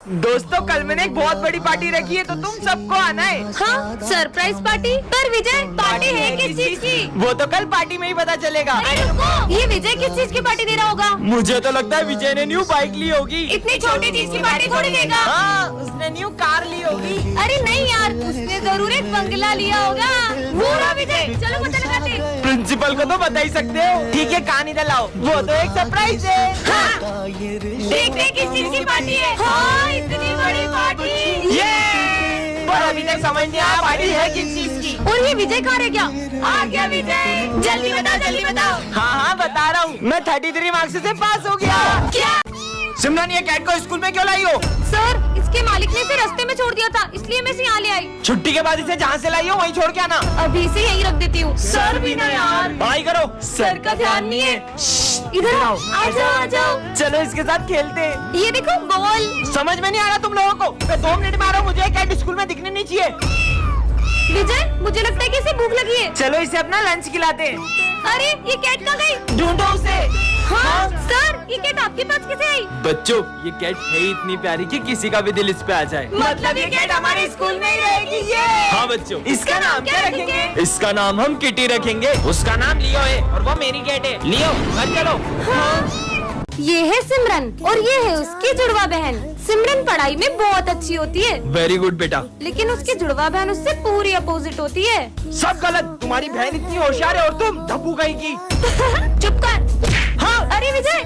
दोस्तों कल मैंने एक बहुत बड़ी पार्टी रखी है तो तुम सबको आना है। हाँ, सरप्राइज पार्टी। पर विजय, पार्टी है किस चीज की? वो तो कल पार्टी में ही पता चलेगा। अरे रुको, ये विजय किस चीज की पार्टी दे रहा होगा? मुझे तो लगता है विजय ने न्यू बाइक ली होगी। इतनी छोटी चीज की पार्टी थोड़ी देगा। हाँ, उसने न्यू कार ली होगी। अरे नहीं यार, उसने जरूर एक बंगला लिया होगा। वो रहा विजय, चलो पता लगाते। प्रिंसिपल को तो बता ही सकते हो। ठीक है, कहानी लाओ। वो तो एक सरप्राइज है। देखते किस चीज की पार्टी है। हाँ, इतनी बड़ी पार्टी। ये पर अभी तक समझ नहीं आया पार्टी है किस चीज की। और ये विजय कहाँ रह गया? आ गया विजय, जल्दी बताओ जल्दी बताओ। हाँ बता रहा हूँ, मैं 33 मार्क्स से पास हो गया। क्या? सिमरन, ये कैट को स्कूल में क्यों लाई हो? सर, इसके मालिक ने इसे रास्ते में छोड़ दिया था, इसलिए मैं इसे यहाँ ले आई। छुट्टी के बाद इसे जहाँ से लाई हो वहीं छोड़ के आना। अभी इसे यहीं रख देती हूँ। सर भी ना यार, पढ़ाई करो। सर का ध्यान नहीं है। इधर आओ, आ जाओ आ जाओ। चलो इसके साथ खेलते हैं। ये देखो बॉल। समझ में नहीं आ रहा तुम लोगों को। मैं 2 मिनट में आ रहा हूँ, मुझे कैट स्कूल में दिखने नहीं चाहिए। विजय, मुझे लगता है कि इसे भूख लगी है। चलो इसे अपना लंच खिलाते हैं। अरे ये कैट कहाँ गई? ढूंढो उसे। हाँ सर, ये कैट आपके पास कैसे आई? बच्चों, ये कैट है ही इतनी प्यारी कि किसी का भी दिल इस पे आ जाए। मतलब ये कैट हमारे स्कूल में ही रहेगी। ये हाँ बच्चों, इसका नाम क्या रखेंगे? इसका नाम हम किटी रखेंगे। उसका नाम लियो है और वो मेरी कैट है। लियो, घर चलो। हाँ। ये है सिमरन और ये है उसकी जुड़वा बहन। सिमरन पढ़ाई में बहुत अच्छी होती है, वेरी गुड बेटा। लेकिन उसकी जुड़वा बहन उससे पूरी अपोजिट होती है। सब गलत। तुम्हारी बहन इतनी होशियार है और तुम धब्बू कहीं की। चुप कर। हाँ, अरे विजय।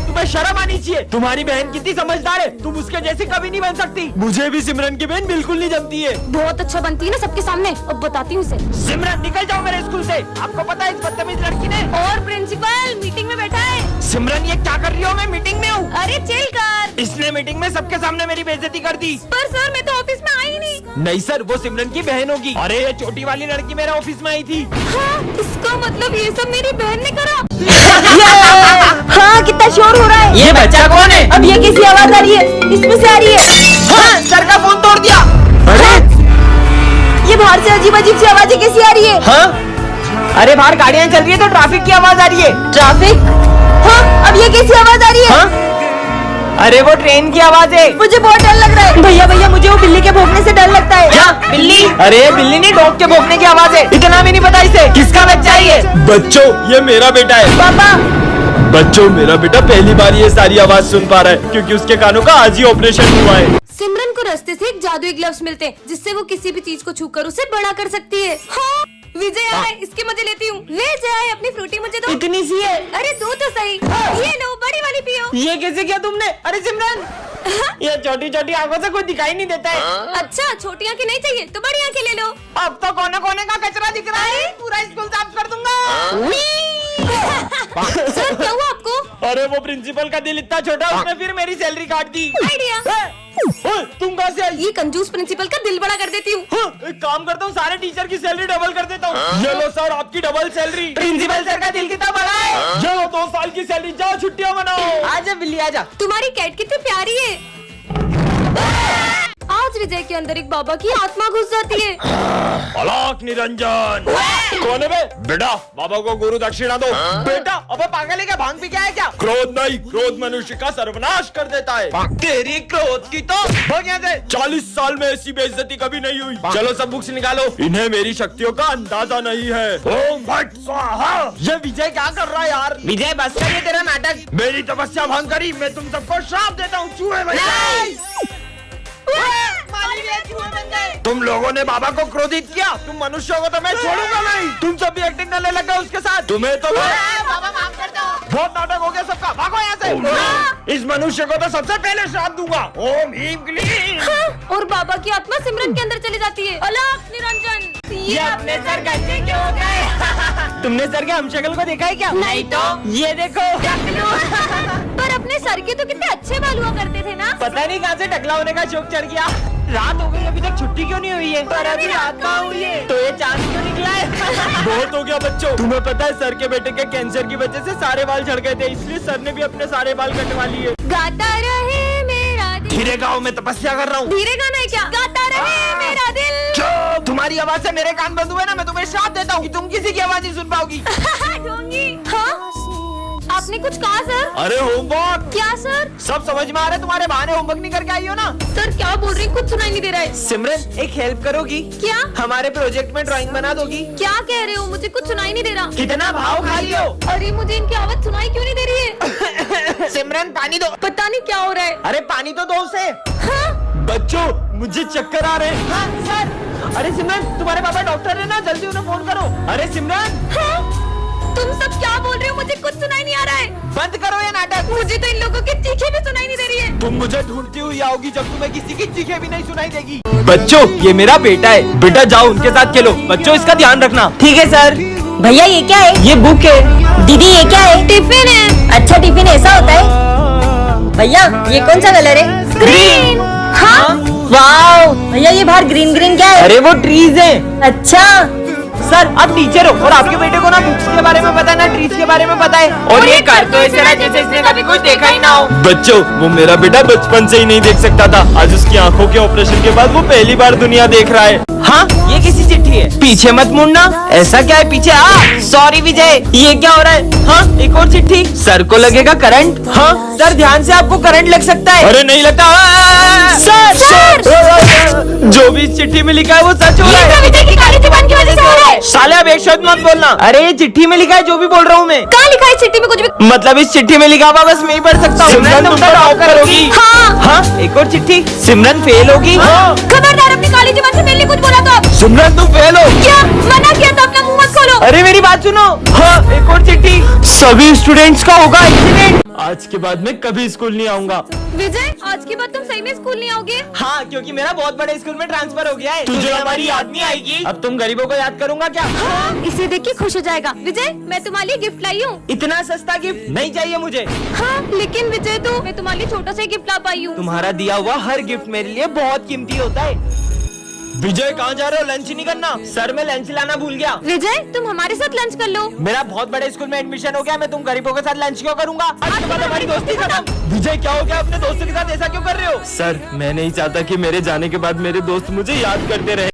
तुम्हें शर्म आनी चाहिए। तुम्हारी बहन कितनी समझदार है, तुम उसके जैसी कभी नहीं बन सकती। मुझे भी सिमरन की बहन बिल्कुल नहीं जमती है। बहुत अच्छा बनती है ना सबके सामने। अब बताती हूँ उसे। सिमरन, निकल जाओ मेरे स्कूल से। आपको पता है इस बदतमीज लड़की ने। और प्रिंसिपल मीटिंग में बैठा है। सिमरन, ये क्या कर रही हो? मैं मीटिंग में हूँ। अरे चिल कर। इसने मीटिंग में सबके सामने मेरी बेइज्जती कर दी। पर सर, मैं तो ऑफिस में आई नहीं। नहीं सर, वो सिमरन की बहन होगी। अरे ये छोटी वाली लड़की मेरे ऑफिस में आई थी। हाँ, इसका मतलब ये सब मेरी बहन ने करा। हाँ, कितना शोर हो रहा है। ये बच्चा कौन है? अब ये कैसी आवाज आ रही है? इसमें से आ रही है। हाँ, सर का फोन तोड़ दिया। अरे ये बाहर से अजीब अजीब सी आवाजें कैसी आ रही है? हाँ, अरे बाहर गाड़ियाँ चल रही है तो ट्रैफिक की आवाज आ रही है। ट्रैफिक? हाँ, अब ये कैसी आवाज आ रही है? हाँ? अरे वो ट्रेन की आवाज है। मुझे बहुत डर लग रहा है। भैया भैया, मुझे वो बिल्ली के भौंकने से डर लगता है। क्या बिल्ली? अरे बिल्ली नहीं, डॉग के भौंकने की आवाज है। इतना भी नहीं पता इसे। किसका बच्चा है ये? बच्चों, ये मेरा बेटा है। पापा। बच्चों, मेरा बेटा पहली बार ये सारी आवाज सुन पा रहा है क्योंकि उसके कानों का आज ही ऑपरेशन हुआ है। सिमरन को रास्ते से एक जादुई ग्लव्स मिलते हैं जिससे वो किसी भी चीज को छूकर उसे बड़ा कर सकती है। हाँ, विजय आए, इसके मजे लेती हूँ। ले जाए अपनी फ्रूटी, मुझे दो। इतनी सी है। अरे दो तो सही। ये लो, बड़ी वाली पियो। ये कैसे किया तुमने? अरे सिमरन, ये छोटी छोटी आंखों से कोई दिखाई नहीं देता है। अच्छा, छोटी आंखें नहीं चाहिए तो बड़ी आंखें ले लो। अब तो कोने कोने का कचरा दिख रहा है। पूरा स्कूल साफ कर दूंगा। सर, क्या हुआ आपको? अरे वो प्रिंसिपल का दिल इतना छोटा, उसने फिर मेरी सैलरी काट दी। आइडिया। तुम कहाँ से आई? ये कंजूस प्रिंसिपल का दिल बड़ा कर देती हूँ। एक काम करता हूँ, सारे टीचर की सैलरी डबल कर देता हूँ। ये लो सर, आपकी डबल सैलरी। प्रिंसिपल सर का दिल कितना बड़ा है। ये लो 2 साल की सैलरी, जाओ छुट्टियाँ मनाओ। आजा बिल्ली आजा। तुम्हारी कैट कितनी प्यारी है। आज विजय के अंदर एक बाबा की आत्मा घुस जाती है। अलाक निरंजन। कौन है बे? बेटा, बाबा को गुरु दक्षिणा दो। बेटा, अबे पागल है क्या? भांग पी के आया क्या? क्रोध नहीं, क्रोध मनुष्य का सर्वनाश कर देता है। तेरी क्रोध की तो भाग यहाँ से। 40 साल में ऐसी बेइज्जती कभी नहीं हुई। चलो सब बुक्स निकालो, इन्हें मेरी शक्तियों का अंदाजा नहीं है। ओम भट स्वाहा। ये विजय क्या कर रहा है यार? विजय बस कर, ये तेरा नाटक। मेरी तपस्या भंग करी, मैं तुम सबको श्राप देता हूँ। चूहे बन तुम लोगों ने बाबा को क्रोधित किया। तुम मनुष्यों को तो मैं छोड़ूंगा नहीं। तुम सब भी एक्टिंग करने लगे उसके साथ। तुम्हें तो बाबा माफ कर दो। बहुत नाटक हो गया सबका। भागो यहाँ से। इस मनुष्य को तो सबसे पहले श्राप दूंगा। ओम ह्रीम क्लीम। और बाबा की आत्मा सिमरन के अंदर चली जाती है। अलाक निरंजन। ये अपने सर गंजे क्यों हो गए? तुमने सर के हमशक्ल को देखा है क्या? नहीं तो। ये देखो। पर अपने सर के तो कितने अच्छे बाल हुआ करते थे ना। पता नहीं कहाँ से टकला होने का शौक चढ़ गया। रात हो गई, अभी तक छुट्टी क्यों नहीं हुई है? पर अभी रात कहाँ हुई है? तो ये चांद क्यों निकला है? बहुत हो गया बच्चों। तुम्हें पता है सर के बेटे के कैंसर की वजह से सारे बाल झड़ गए थे, इसलिए सर ने भी अपने सारे बाल कटवा लिए। गाता रहे मेरा दिल। धीरे गाओ, मैं तपस्या कर रहा हूँ। धीरे गाना है क्या? गाता रहे मेरा दिल। तुम्हारी आवाज से मेरे कान बंद हुए ना, मैं तुम्हें श्राप देता हूँ कि तुम किसी की आवाज नहीं सुन पाओगी। ढोंगी। हाँ? आपने कुछ कहा सर? अरे होमवर्क। क्या सर? सब समझ में आ रहा है तुम्हारे बहाने होमवर्क नहीं करके आई हो ना। सर क्या बोल रही हैं? कुछ सुनाई नहीं दे रहा है। सिमरन एक हेल्प करोगी? क्या? हमारे प्रोजेक्ट में ड्राइंग बना दोगी? क्या कह रहे हो? मुझे कुछ सुनाई नहीं दे रहा। कितना भाव खाई हो? अरे मुझे इनकी आवाज सुनाई क्यों नहीं दे रही है? सिमरन पानी दो। पता नहीं क्या हो रहा है। अरे पानी तो दो उसे। हाँ? बच्चों मुझे चक्कर आ रहे हैं। हाँ सर। अरे सिमरन तुम्हारे पापा डॉक्टर है ना, जल्दी उन्हें फोन करो। अरे सिमरन। हाँ? तुम सब क्या बोल रहे हो? मुझे कुछ सुनाई नहीं आ रहा है। बंद करो ये नाटक। मुझे तो इन लोगों की चीखें भी सुनाई नहीं दे रही है। तुम मुझे ढूंढती हुई आओगी जब तुम्हें किसी की चीखें भी नहीं सुनाई देगी। बच्चों ये मेरा बेटा है, बेटा जाओ उनके साथ खेलो। बच्चों इसका ध्यान रखना। ठीक है सर। भैया ये क्या है? ये बुक है। दीदी ये क्या है? टिफिन है। अच्छा टिफिन ऐसा होता है? भैया ये कौन सा कलर है? ग्रीन। हाँ वाओ। भैया ये बाहर ग्रीन ग्रीन क्या है? अरे वो ट्रीज है। अच्छा सर आप टीचर हो और आपके बेटे को ना बुक्स के बारे में पता है ना ट्रीज के बारे में पता है, और ये कर तो ऐसे रहा जैसे इसने कभी कुछ देखा ही ना हो। बच्चों वो मेरा बेटा बचपन से ही नहीं देख सकता था, आज उसकी आंखों के ऑपरेशन के बाद वो पहली बार दुनिया देख रहा है। हाँ ये किसी चिट्ठी है, पीछे मत मुड़ना। ऐसा क्या है पीछे? सॉरी विजय, ये क्या हो रहा है? हाँ एक और चिट्ठी। सर को लगेगा करंट। हाँ सर ध्यान से, आपको करंट लग सकता है। अरे नहीं लगता। सर जो भी इस चिट्ठी में लिखा है वो सच हो रहा है। विजय की काली जुबान की वजह से हो रहा है। साले अब एक शब्द मत बोलना। अरे ये चिट्ठी में लिखा है जो भी बोल रहा हूँ मैं। कहाँ लिखा है चिट्ठी में? कुछ भी मतलब इस चिट्ठी में लिखा हुआ बस मैं ही पढ़ सकता हूँ। सिमरन तुम तो टॉप करोगी। हाँ। हाँ एक और चिट्ठी। सिमरन फेल होगी। खबरदार अपनी काली जुबान से मेरे लिए कुछ बोला तो आप। सिमरन तुम फेल हो। क्या मना किया था? अपना मुंह मत खोलो। अरे मेरी बात सुनो। हाँ एक और चिट्ठी। सभी स्टूडेंट्स का होगा एक्सीडेंट। आज के बाद मैं कभी स्कूल नहीं आऊंगा। विजय आज के बाद तुम सही में स्कूल नहीं आओगे? हाँ क्योंकि मेरा बहुत बड़े स्कूल में ट्रांसफर हो गया है। तुझे हमारी याद नहीं आएगी। अब तुम गरीबों को याद करूंगा क्या? इसे देख के खुश हो जाएगा। विजय मैं तुम्हारे लिए गिफ्ट लाई हूँ। इतना सस्ता गिफ्ट नहीं चाहिए मुझे। हाँ लेकिन विजय तो मैं तुम्हारे लिए छोटा सा गिफ्ट ला पाई हूँ। तुम्हारा दिया हुआ हर गिफ्ट मेरे लिए बहुत कीमती होता है। विजय कहाँ जा रहे हो? लंच नहीं करना? सर मैं लंच लाना भूल गया। विजय तुम हमारे साथ लंच कर लो। मेरा बहुत बड़े स्कूल में एडमिशन हो गया, मैं तुम गरीबों के साथ लंच क्यों करूंगा? आज के बाद हमारी दोस्ती खत्म। विजय क्या हो गया? अपने दोस्तों के साथ ऐसा क्यों कर रहे हो? सर मैं नहीं चाहता कि मेरे जाने के बाद मेरे दोस्त मुझे याद करते रहे।